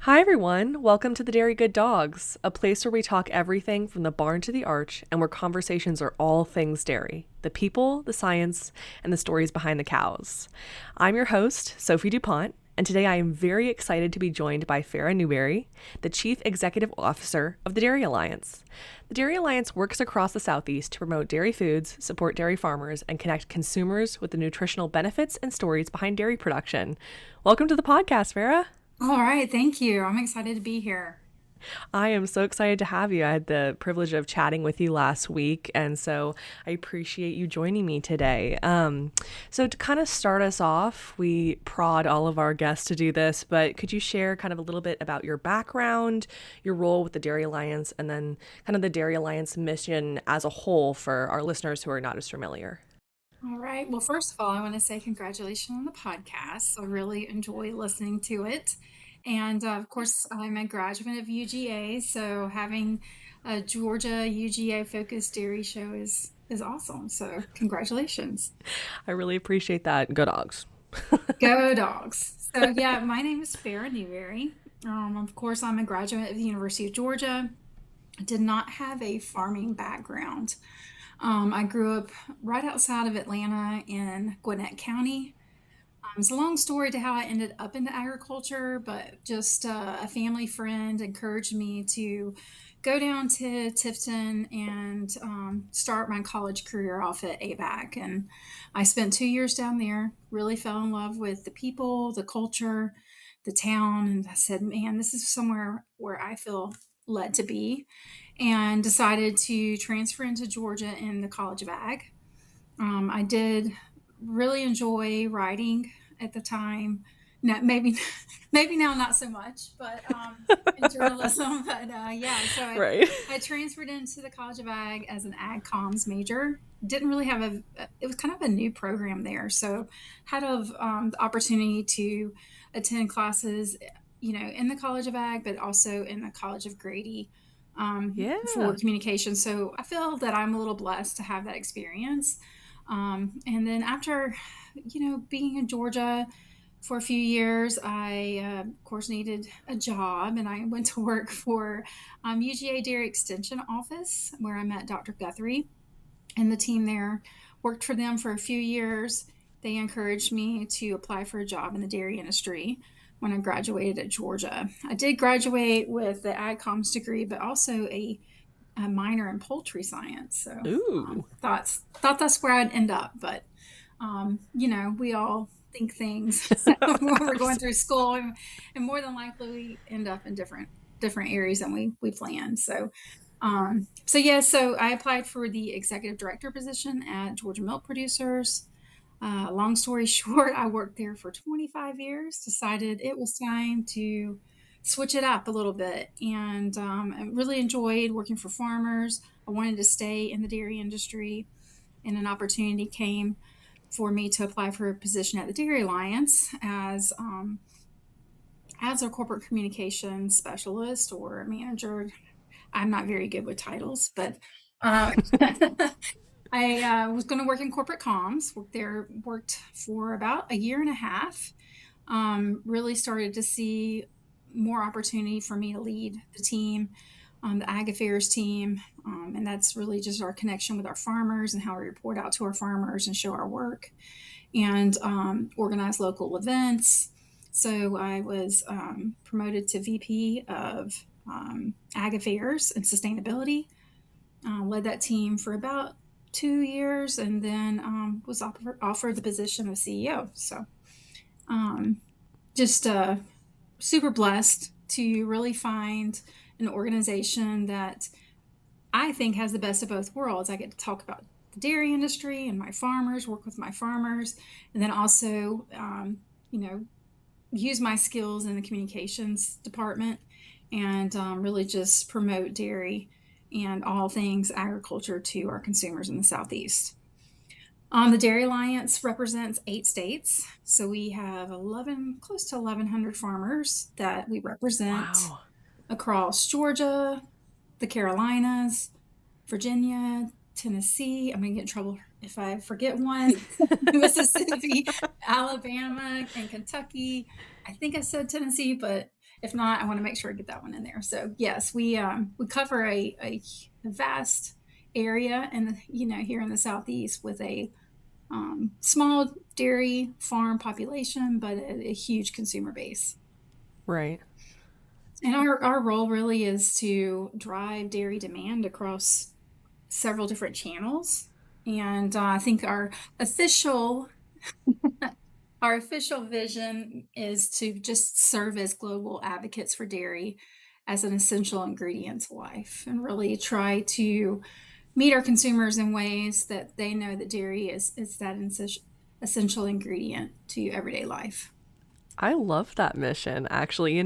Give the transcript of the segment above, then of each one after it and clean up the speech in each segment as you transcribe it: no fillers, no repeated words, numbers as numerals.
Hi, everyone. Welcome to the Dairy Good Dawgs, a place where we talk everything from the barn to the arch and where conversations are all things dairy the people, the science, and the stories behind the cows. I'm your host, Sophie Dupont, and today I am very excited to be joined by Farrah Newberry, the Chief Executive Officer of the Dairy Alliance. The Dairy Alliance works across the Southeast to promote dairy foods, support dairy farmers, and connect consumers with the nutritional benefits and stories behind dairy production. Welcome to the podcast, Farrah. All right, thank you. I'm excited to be here. I am so excited to have you. I had the privilege of chatting with you last week, and so I appreciate you joining me today. So to kind of start us off, we prod all of our guests to do this, but could you share kind of a little bit about your background, your role with the Dairy Alliance, and then kind of the Dairy Alliance mission as a whole for our listeners who are not as familiar? All right. Well, first of all, I want to say congratulations on the podcast. I really enjoy listening to it. And of course, I'm a graduate of UGA, so having a Georgia UGA focused dairy show is awesome. So, congratulations. I really appreciate that. Go dogs. Go dogs. So, yeah, my name is Farrah Newberry. Of course, I'm a graduate of the University of Georgia. I did not have a farming background. I grew up right outside of Atlanta in Gwinnett County. It's a long story to how I ended up into agriculture, but just a family friend encouraged me to go down to Tifton and start my college career off at ABAC. And I spent 2 years down there, really fell in love with the people, the culture, the town. And I said, man, this is somewhere where I feel led to be, and decided to transfer into Georgia in the College of Ag. I did really enjoy writing at the time. No, maybe maybe now not so much, but in journalism. But yeah, so Right. I transferred into the College of Ag as an ag comms major. Didn't really have it was kind of a new program there, so had the opportunity to attend classes, in the College of Ag, but also in the College of Grady for Yeah. communication. So I feel that I'm a little blessed to have that experience. And then after, being in Georgia for a few years, I, of course, needed a job, and I went to work for UGA Dairy Extension Office, where I met Dr. Guthrie and the team there. Worked for them for a few years. They encouraged me to apply for a job in the dairy industry when I graduated at Georgia. I did graduate with the ag comms degree, but also a minor in poultry science. So Ooh. thought that's where I'd end up, but we all think things when we're going through school, and more than likely we end up in different areas than we planned. So I applied for the executive director position at Georgia Milk Producers. Long story short, I worked there for 25 years, decided it was time to switch it up a little bit, and I really enjoyed working for farmers. I wanted to stay in the dairy industry, and an opportunity came for me to apply for a position at the Dairy Alliance as a corporate communications specialist or manager. I'm not very good with titles, but uh, I was going to work in corporate comms. Worked for about a year and a half. Really started to see more opportunity for me to lead the team, the Ag Affairs team, and that's really just our connection with our farmers and how we report out to our farmers and show our work, and organize local events. So I was promoted to VP of Ag Affairs and Sustainability. Led that team for about 2 years, and then was offered the position of CEO. So um, just super blessed to really find an organization that I think has the best of both worlds. I get to talk about the dairy industry and my farmers, work with my farmers, and then also, use my skills in the communications department, and really just promote dairy and all things agriculture to our consumers in the Southeast. The Dairy Alliance represents 8 states. So we have close to 1,100 farmers that we represent Wow. across Georgia, the Carolinas, Virginia, Tennessee. I'm going to get in trouble if I forget one. Mississippi, Alabama, and Kentucky. I think I said Tennessee, but If not, I want to make sure I get that one in there. So yes, we cover a vast area, and here in the southeast with a small dairy farm population, but a huge consumer base. Right. And our role really is to drive dairy demand across several different channels. And I think official our official vision is to just serve as global advocates for dairy as an essential ingredient to life, and really try to meet our consumers in ways that they know that dairy is that essential ingredient to everyday life. I love that mission, actually.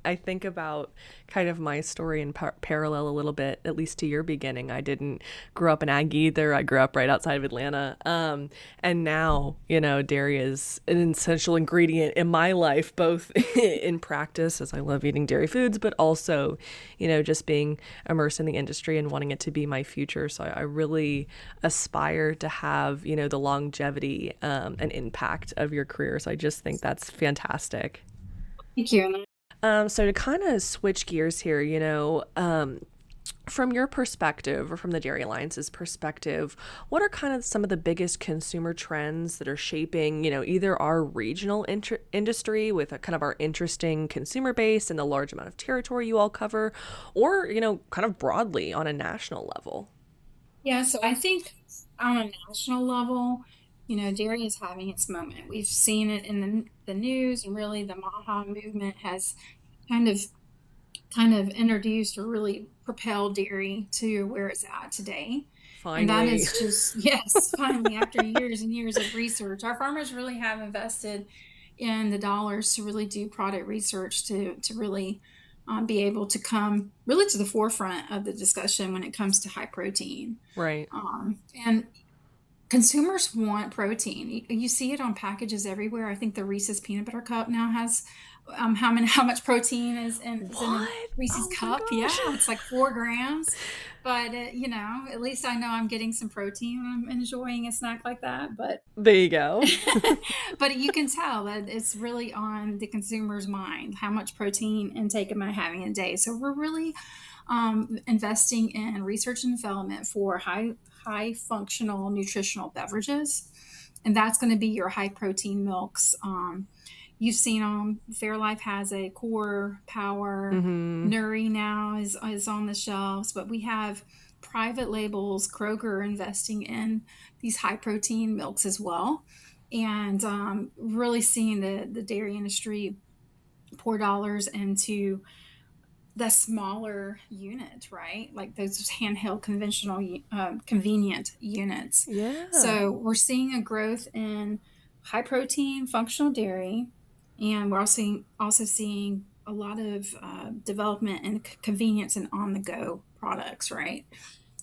I think about kind of my story in parallel a little bit, at least to your beginning. I didn't grow up in ag either. I grew up right outside of Atlanta. And now, dairy is an essential ingredient in my life, both in practice, as I love eating dairy foods, but also, just being immersed in the industry and wanting it to be my future. So I really aspire to have, the longevity and impact of your career. So I just think that's fantastic. Thank you. So to kind of switch gears here, from your perspective or from the Dairy Alliance's perspective, what are kind of some of the biggest consumer trends that are shaping, either our regional industry with a kind of our interesting consumer base and the large amount of territory you all cover, or, kind of broadly on a national level? Yeah, so I think on a national level, dairy is having its moment. We've seen it in the news, and really the Maha movement has kind of introduced or really propelled dairy to where it's at today. And that Finally. is just, yes, finally, after years and years of research, our farmers really have invested in the dollars to really do product research to really be able to come really to the forefront of the discussion when it comes to high protein. Right. And consumers want protein. You see it on packages everywhere. I think the Reese's peanut butter cup now has how much protein is in a What? Reese's Oh my cup. Yeah, gosh. it's like 4 grams. But at least I know I'm getting some protein when I'm enjoying a snack like that. But There you go. but you can tell that it's really on the consumer's mind. How much protein intake am I having a day? So we're really investing in research and development for high functional nutritional beverages, and that's going to be your high protein milks. You've seen them. Fairlife has a Core Power. Mm-hmm. Nuri now is on the shelves, but we have private labels. Kroger investing in these high protein milks as well, and really seeing the dairy industry pour dollars into the smaller unit, right? Like those handheld conventional convenient units. Yeah. So we're seeing a growth in high protein functional dairy, and we're also seeing a lot of development in convenience and on the go products, right?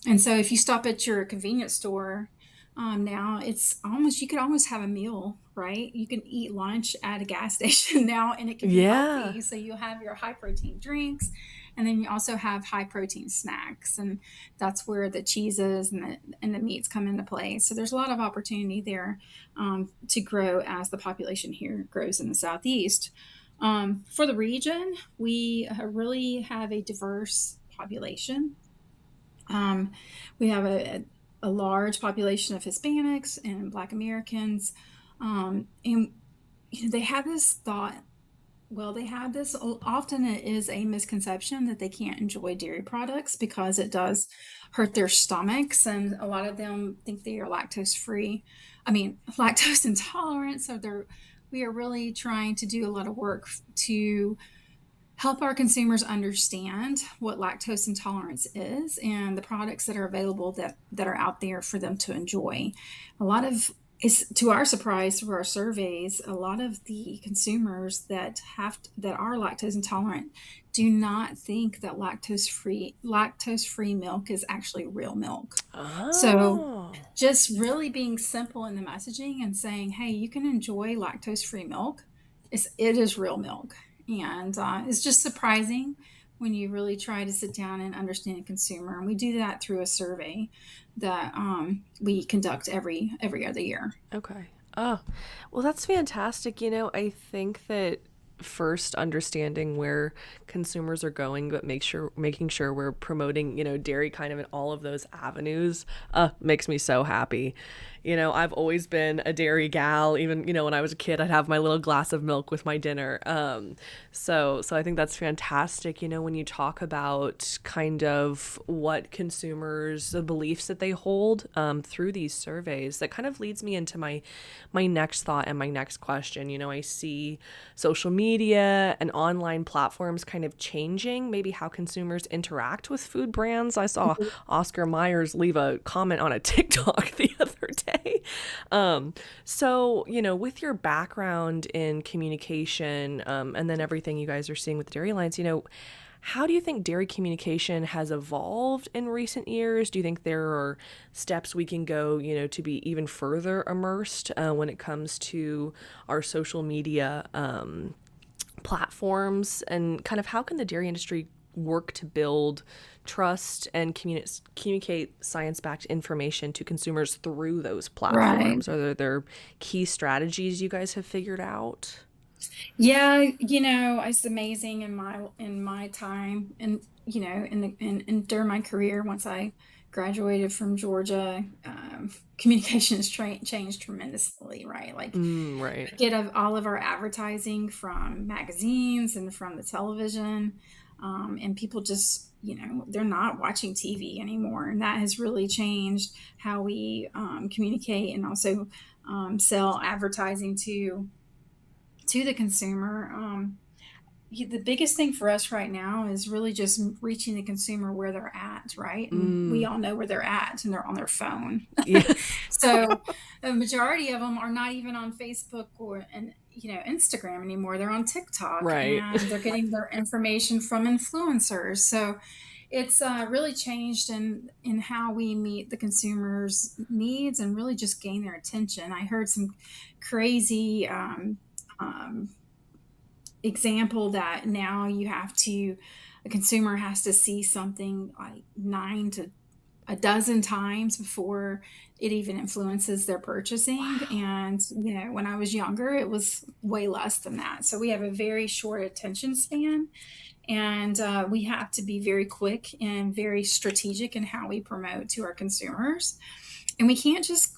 And so if you stop at your convenience store, now it's almost, you could almost have a meal, right? You can eat lunch at a gas station now, and it can be Yeah. healthy. So you'll have your high protein drinks, and then you also have high protein snacks. And that's where the cheeses and the meats come into play. So there's a lot of opportunity there to grow as the population here grows in the Southeast. For the region, we really have a diverse population. um, we have a large population of Hispanics and Black Americans. And they have this thought, well, they have this, often it is a misconception that they can't enjoy dairy products because it does hurt their stomachs. And a lot of them think they are lactose free. I mean, lactose intolerant. So we are really trying to do a lot of work to help our consumers understand what lactose intolerance is and the products that are available that are out there for them to enjoy. A lot of is to our surprise through our surveys, a lot of the consumers that are lactose intolerant do not think that lactose free milk is actually real milk. So Oh. just really being simple in the messaging and saying, hey, you can enjoy lactose free milk. It is real milk. And it's just surprising when you really try to sit down and understand a consumer. And we do that through a survey that we conduct every other year. Okay. Oh, well, that's fantastic. I think that first understanding where consumers are going, but making sure we're promoting, dairy kind of in all of those avenues, makes me so happy. I've always been a dairy gal. Even, when I was a kid, I'd have my little glass of milk with my dinner. So I think that's fantastic. When you talk about kind of what consumers, the beliefs that they hold through these surveys, that kind of leads me into my next thought and my next question. I see social media and online platforms kind of changing maybe how consumers interact with food brands. I saw Oscar Myers leave a comment on a TikTok the other day. So, with your background in communication, and then everything you guys are seeing with the Dairy Alliance, how do you think dairy communication has evolved in recent years? Do you think there are steps we can go, to be even further immersed when it comes to our social media platforms? And kind of how can the dairy industry work to build trust and communicate science-backed information to consumers through those Right. platforms? Are there key strategies you guys have figured out? Yeah, it's amazing in my time, and during my career, once I graduated from Georgia, communication has changed tremendously, right? Like, Right. we get all of our advertising from magazines and from the television, and people just, they're not watching TV anymore, and that has really changed how we communicate and also sell advertising to the consumer. The biggest thing for us right now is really just reaching the consumer where they're at, right? And we all know where they're at, and they're on their phone. Yeah. So the majority of them are not even on Facebook or Instagram anymore. They're on TikTok, Right. and they're getting their information from influencers. So it's really changed in how we meet the consumers' needs and really just gain their attention. I heard some crazy um, example that now a consumer has to see something like 9 to a dozen times before it even influences their purchasing. Wow. And, when I was younger, it was way less than that. So we have a very short attention span, and we have to be very quick and very strategic in how we promote to our consumers. And we can't just,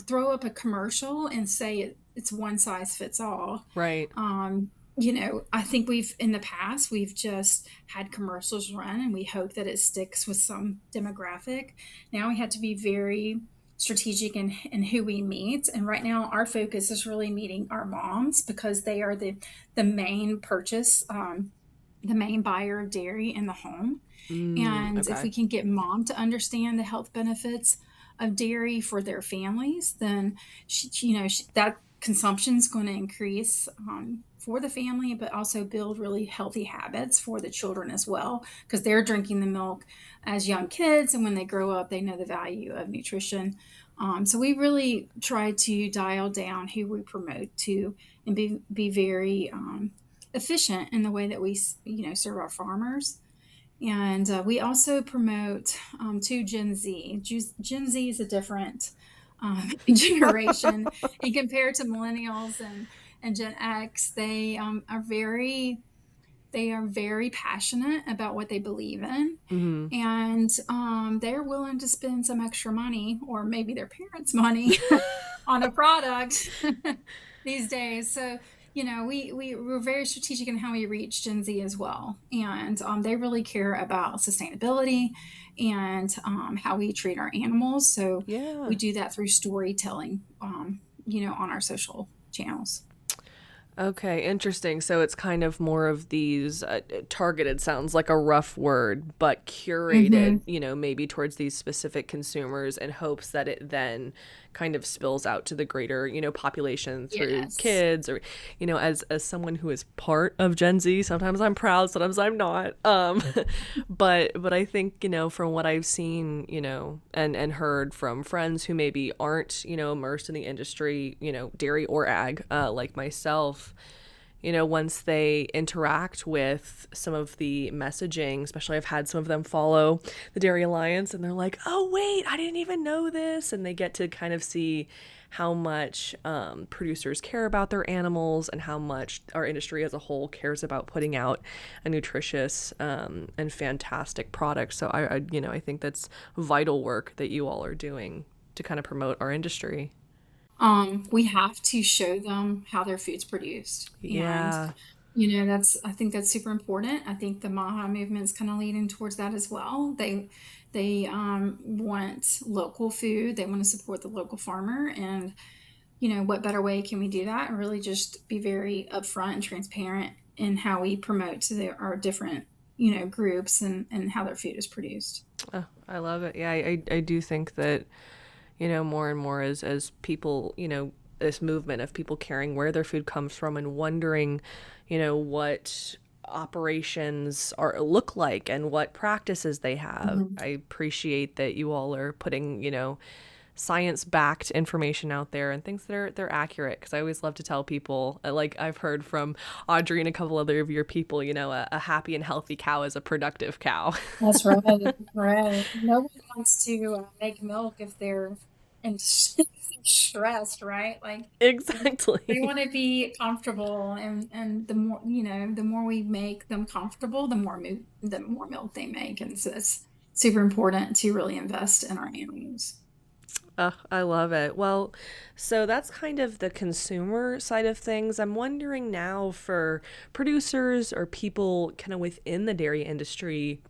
throw up a commercial and say it's one size fits all. Right. I think in the past, we've just had commercials run and we hope that it sticks with some demographic. Now we have to be very strategic in who we meet. And right now, our focus is really meeting our moms, because they are the main the main buyer of dairy in the home. And if Okay. we can get mom to understand the health benefits of dairy for their families, then that consumption is going to increase for the family, but also build really healthy habits for the children as well, because they're drinking the milk as young kids, and when they grow up, they know the value of nutrition. So we really try to dial down who we promote to, and be very efficient in the way that we serve our farmers. And we also promote to Gen Z. Gen Z is a different generation, and compared to millennials and Gen X, they are very passionate about what they believe in, Mm-hmm. and they're willing to spend some extra money, or maybe their parents' money, on a product these days. So, we're very strategic in how we reach Gen Z as well. And they really care about sustainability and how we treat our animals. So we Yeah. do that through storytelling, on our social channels. Okay, interesting. So it's kind of more of these targeted, sounds like a rough word, but curated, Hmm. maybe towards these specific consumers, in hopes that it then kind of spills out to the greater, population through Yes. kids, or, as someone who is part of Gen Z, sometimes I'm proud, sometimes I'm not. But I think, from what I've seen, and heard from friends who maybe aren't, immersed in the industry, dairy or ag, like myself, once they interact with some of the messaging, especially I've had some of them follow the Dairy Alliance and they're like, oh, wait, I didn't even know this. And they get to kind of see how much producers care about their animals and how much our industry as a whole cares about putting out a nutritious and fantastic product. So I think that's vital work that you all are doing to kind of promote our industry. We have to show them how their food's produced. And, Yeah. I think that's super important. I think the Maha movement's kind of leading towards that as well. They want local food. They want to support the local farmer. And, what better way can we do that? And really just be very upfront and transparent in how we promote to our different, groups and how their food is produced. Oh, I love it. Yeah, I do think that, more and more as people, this movement of people caring where their food comes from and wondering, what operations look like and what practices they have. Mhm. I appreciate that you all are putting, science-backed information out there and things that are they're accurate, because I always love to tell people, like I've heard from Audrey and a couple other of your people, a happy and healthy cow is a productive cow. That's right. Right. Nobody wants to make milk if they're in stressed, right? Like they Exactly. want to be comfortable, and the more we make them comfortable, the more milk they make, and so it's super important to really invest in our animals. I love it. Well, so that's kind of the consumer side of things. I'm wondering now for producers or people kind of within the dairy industry,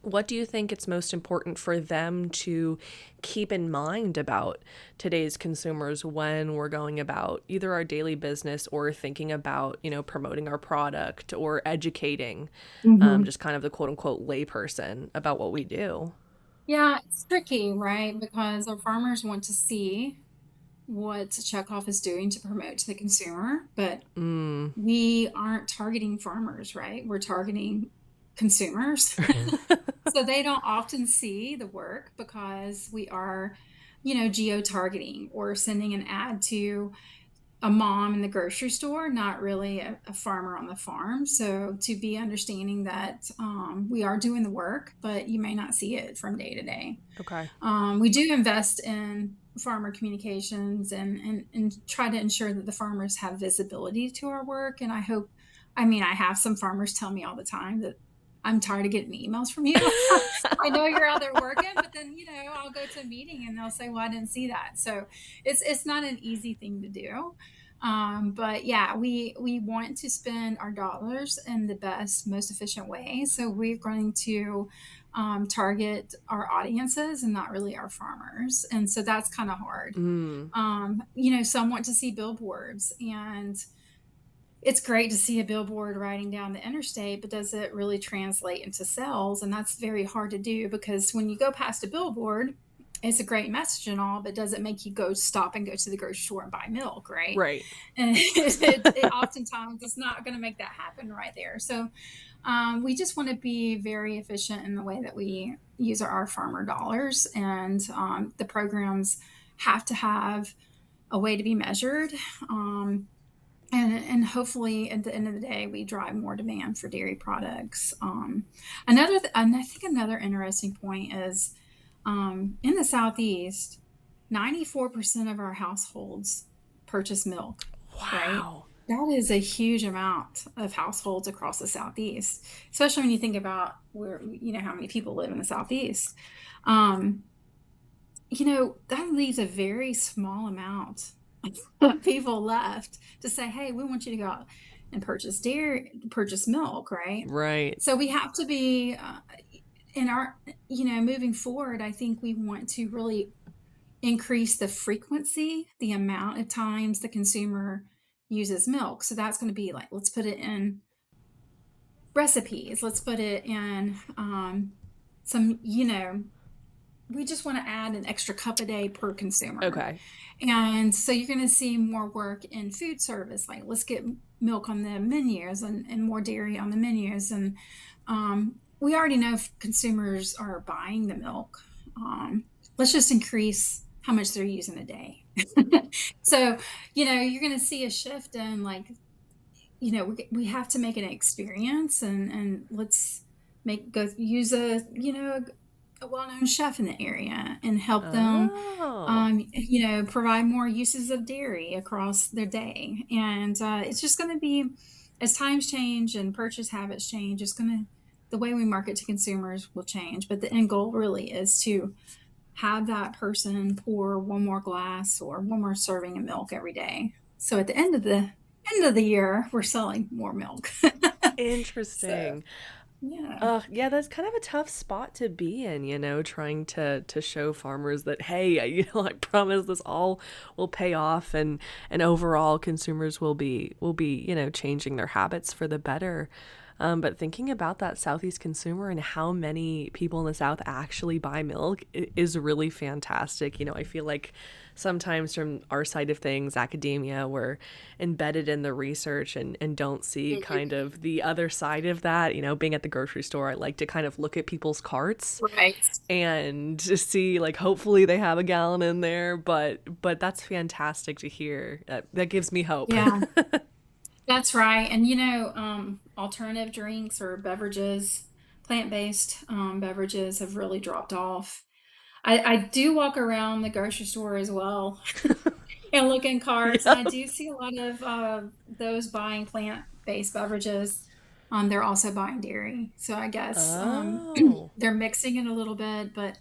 what do you think it's most important for them to keep in mind about today's consumers when we're going about either our daily business or thinking about, promoting our product or educating Hmm. just kind of the quote unquote layperson about what we do? Yeah, it's tricky, right? Because our farmers want to see what Chekhov is doing to promote to the consumer, but Mm. we aren't targeting farmers, right? We're targeting consumers. So they don't often see the work because we are, geo-targeting or sending an ad to a mom in the grocery store, not really a farmer on the farm. So to be understanding that we are doing the work, but you may not see it from day to day. Okay. We do invest in farmer communications and try to ensure that the farmers have visibility to our work. And I have some farmers tell me all the time that I'm tired of getting emails from you. I know you're out there working, but then, I'll go to a meeting and they'll say, well, I didn't see that. So it's not an easy thing to do. But yeah, we want to spend our dollars in the best, most efficient way. So we're going to target our audiences and not really our farmers. And so that's kind of hard. Mm. Some want to see billboards, and it's great to see a billboard riding down the interstate, but does it really translate into sales? And that's very hard to do, because when you go past a billboard, it's a great message and all, but does it make you stop and go to the grocery store and buy milk, right? Right. And it oftentimes it's not going to make that happen right there. So we just want to be very efficient in the way that we use our farmer dollars, and the programs have to have a way to be measured. And hopefully at the end of the day, we drive more demand for dairy products. And I think another interesting point is in the Southeast, 94% of our households purchase milk, right? Wow. That is a huge amount of households across the Southeast, especially when you think about how many people live in the Southeast. Um, that leaves a very small amount of people left to say, hey, we want you to go out and purchase milk, right? Right. So we have to be in our, moving forward. I think we want to really increase the frequency, the amount of times the consumer uses milk. So that's going to be like, let's put it in recipes, let's put it in some, we just want to add an extra cup a day per consumer. Okay. And so you're going to see more work in food service, like let's get milk on the menus and more dairy on the menus. And we already know if consumers are buying the milk. Let's just increase how much they're using a day. So, you're going to see a shift in, like, we have to make an experience, and let's make go use a well-known chef in the area and help them, Oh, provide more uses of dairy across their day. And it's just going to be, as times change and purchase habits change, the way we market to consumers will change. But the end goal really is to have that person pour one more glass or one more serving of milk every day. So at the end of the year, we're selling more milk. So interesting. yeah. Yeah, that's kind of a tough spot to be in, trying to show farmers that, hey, I promise this all will pay off, and overall consumers will be, changing their habits for the better. But thinking about that Southeast consumer and how many people in the South actually buy milk is really fantastic. I feel like sometimes from our side of things, academia, we're embedded in the research and don't see kind of the other side of that. Being at the grocery store, I like to kind of look at people's carts Right. and to see, like, hopefully they have a gallon in there, but that's fantastic to hear. That gives me hope. Yeah. That's right. And alternative drinks or beverages, plant-based beverages have really dropped off. I do walk around the grocery store as well and look in carts, and I do Yes. see a lot of those buying plant-based beverages. They're also buying dairy. So I guess Oh, they're mixing it a little bit, but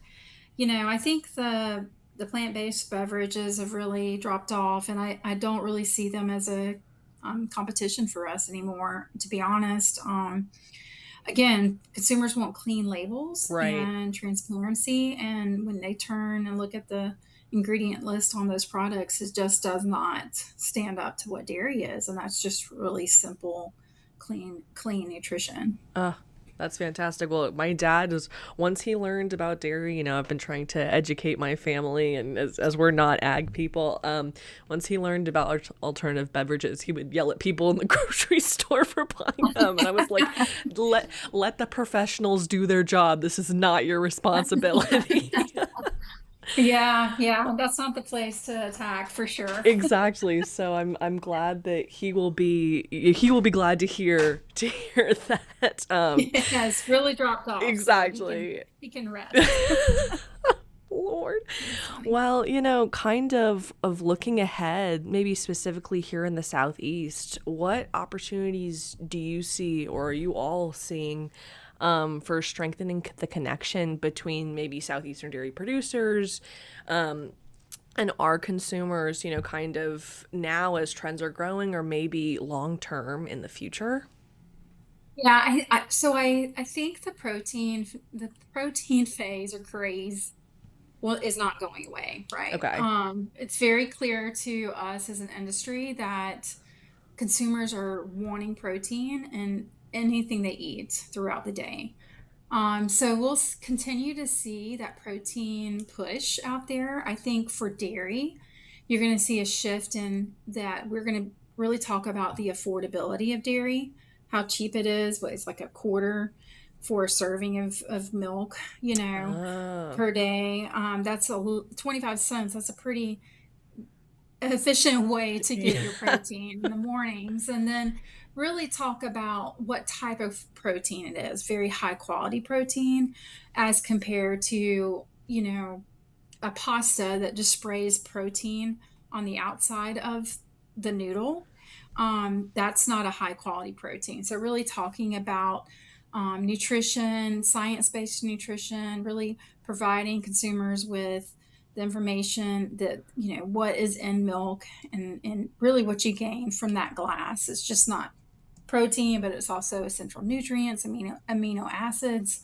I think the plant-based beverages have really dropped off, and I don't really see them as a competition for us anymore, to be honest. Again, consumers want clean labels right. and transparency, and when they turn and look at the ingredient list on those products, it just does not stand up to what dairy is, and that's just really simple, clean nutrition. Uh, that's fantastic. Well, my dad is, once he learned about dairy, I've been trying to educate my family, and as we're not ag people, once he learned about alternative beverages, he would yell at people in the grocery store for buying them. And I was like, let the professionals do their job. This is not your responsibility. Yeah, yeah, that's not the place to attack for sure. Exactly. So I'm glad that he will be glad to hear that. It has really dropped off, so he can Exactly. he can rest. Lord. That's funny. Well, kind of looking ahead, maybe specifically here in the Southeast, what opportunities do you see, or are you all seeing, for strengthening the connection between maybe Southeastern dairy producers, and our consumers, kind of now as trends are growing, or maybe long term in the future? Yeah, I think the protein phase or craze, well, is not going away, right? Okay. It's very clear to us as an industry that consumers are wanting protein in anything they eat throughout the day. So we'll continue to see that protein push out there. I think for dairy, you're going to see a shift in that. We're going to really talk about the affordability of dairy, how cheap it is, what it's like a quarter for a serving of milk, Oh, per day. That's 25 cents. That's a pretty efficient way to get yeah. your protein in the mornings. And then really talk about what type of protein it is, very high quality protein, as compared to a pasta that just sprays protein on the outside of the noodle. That's not a high quality protein. So really talking about nutrition, science-based nutrition, really providing consumers with the information that what is in milk, and really what you gain from that glass. It's just not protein, but it's also essential nutrients, amino acids.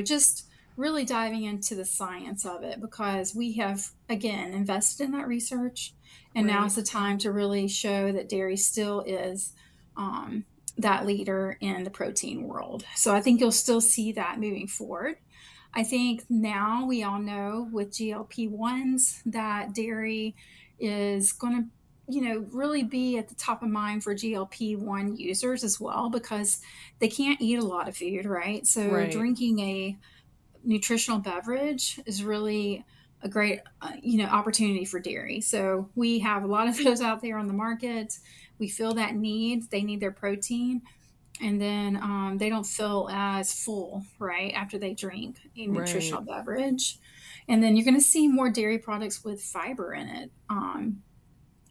Just really diving into the science of it, because we have again invested in that research, and now Right. is the time to really show that dairy still is um, that leader in the protein world. So I think you'll still see that moving forward. I think now we all know with GLP-1s that dairy is going to really be at the top of mind for GLP-1 users as well, because they can't eat a lot of food, right? So Right. drinking a nutritional beverage is really a great opportunity for dairy. So we have a lot of those out there on the market. we feel that need. They need their protein, and then they don't feel as full, right, after they drink a Right. nutritional beverage. And then you're going to see more dairy products with fiber in it.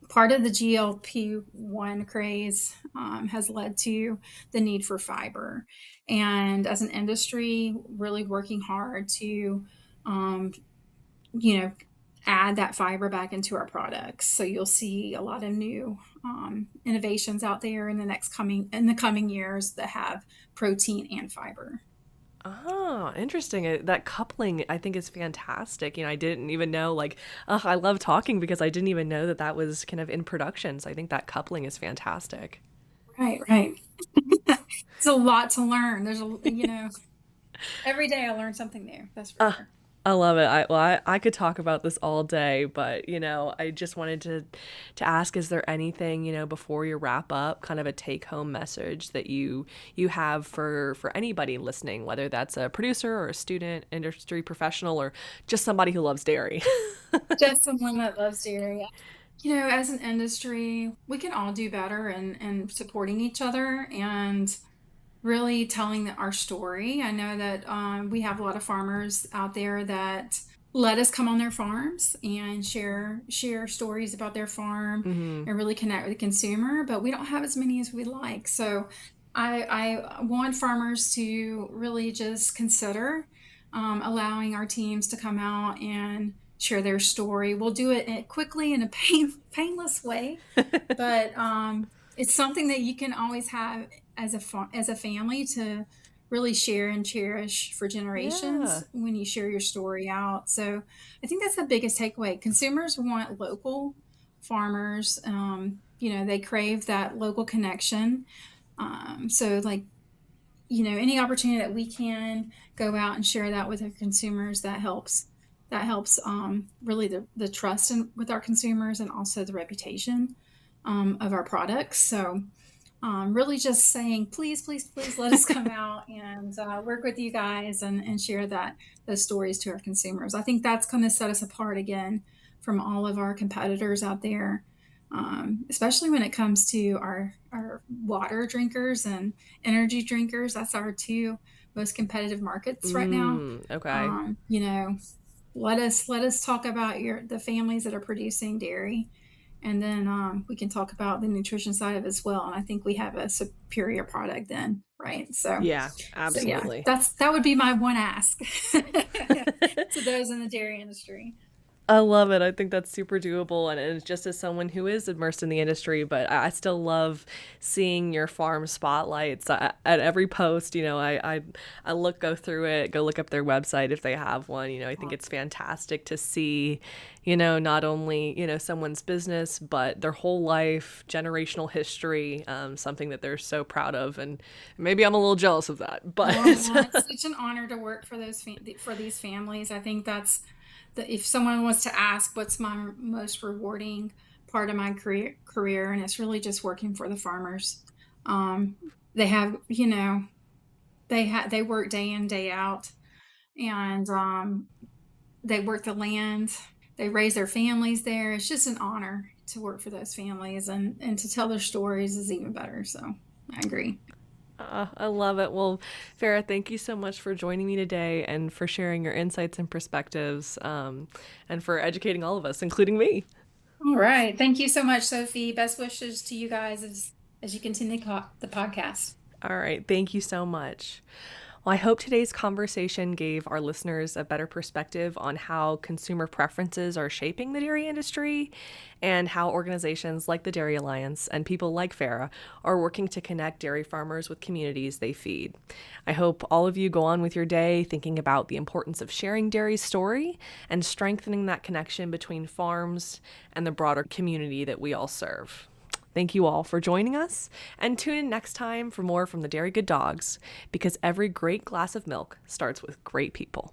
Part of the GLP-1 craze has led to the need for fiber. And as an industry, really working hard to, um, you know, add that fiber back into our products. So you'll see a lot of new innovations out there in the coming years that have protein and fiber. Oh, interesting. That coupling, I think, is fantastic. I didn't even know, like, I love talking because I didn't even know that that was kind of in production. So I think that coupling is fantastic. Right, right. It's a lot to learn. Every day I learn something new. That's for sure. I love it. I could talk about this all day, but I just wanted to ask: is there anything before you wrap up, kind of a take home message that you have for anybody listening, whether that's a producer or a student, industry professional, or just somebody who loves dairy? Just someone that loves dairy. As an industry, we can all do better in supporting each other and really telling our story. I know that we have a lot of farmers out there that let us come on their farms and share stories about their farm Hmm. and really connect with the consumer, but we don't have as many as we like. So I want farmers to really just consider allowing our teams to come out and share their story. We'll do it quickly in a painless way, but it's something that you can always have as a family to really share and cherish for generations Yeah. when you share your story out. So I think that's the biggest takeaway. Consumers want local farmers. They crave that local connection. So like any opportunity that we can go out and share that with our consumers, that helps really the trust with our consumers and also the reputation of our products. So really just saying, please, please, please let us come out and work with you guys and share those stories to our consumers. I think that's going to set us apart again from all of our competitors out there, especially when it comes to our water drinkers and energy drinkers. That's our two most competitive markets right now. Okay. Um, you know, let us talk about the families that are producing dairy, and then we can talk about the nutrition side of it as well. And I think we have a superior product then, right? Yeah, So yeah, absolutely. that would be my one ask to those in the dairy industry. I love it. I think that's super doable. And it's just as someone who is immersed in the industry, but I still love seeing your farm spotlights at every post. I go through it, go look up their website if they have one. I think it's fantastic to see, not only, someone's business, but their whole life, generational history, something that they're so proud of. And maybe I'm a little jealous of that, but Well, it's such an honor to work for for these families. I think if someone wants to ask what's my most rewarding part of my career, and it's really just working for the farmers. Um, they have, they work day in, day out, and they work the land. They raise their families there. It's just an honor to work for those families, and to tell their stories is even better. So I agree. I love it. Well, Farrah, thank you so much for joining me today and for sharing your insights and perspectives, and for educating all of us, including me. All right. Thank you so much, Sophie. Best wishes to you guys as you continue the podcast. All right. Thank you so much. Well, I hope today's conversation gave our listeners a better perspective on how consumer preferences are shaping the dairy industry and how organizations like the Dairy Alliance and people like Farrah are working to connect dairy farmers with communities they feed. I hope all of you go on with your day thinking about the importance of sharing dairy's story and strengthening that connection between farms and the broader community that we all serve. Thank you all for joining us, and tune in next time for more from the Dairy Good Dawgs, because every great glass of milk starts with great people.